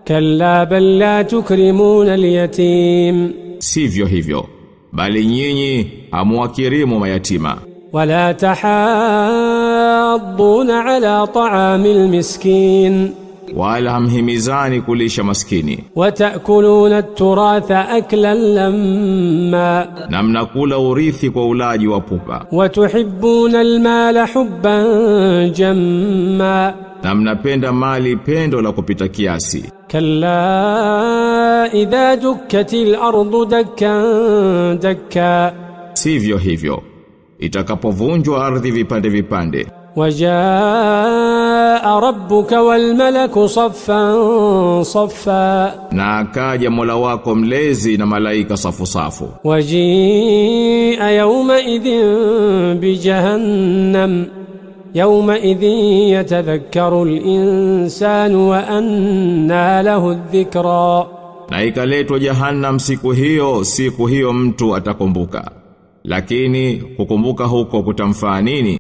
كلا بل لا تكرمون اليتيم sivyo hivyo bali nyinyi hamuwakirimu mayatima ولا تحاضون على طعام المسكين wala hamhimizani kulisha maskini وتأكلون التراث أكلا لما na mnakula urithi kwa ulaji wa pupa وتحبون المال حبا جما na mnapenda mali pendo la kupita kiasi كلا إذا دكت الأرض دكا دكا sivyo hivyo itakapovunjwa ardhi vipande vipande وجاء ربك والملك صفا صفا na akaja Mola wako mlezi na malaika safu safu وجيء يومئذ بجهنم يومئذ يتذكر الإنسان وأنى له الذكرى na ikaletwa jahannam siku hiyo mtu atakumbuka lakini kukumbuka huko kutamfaa nini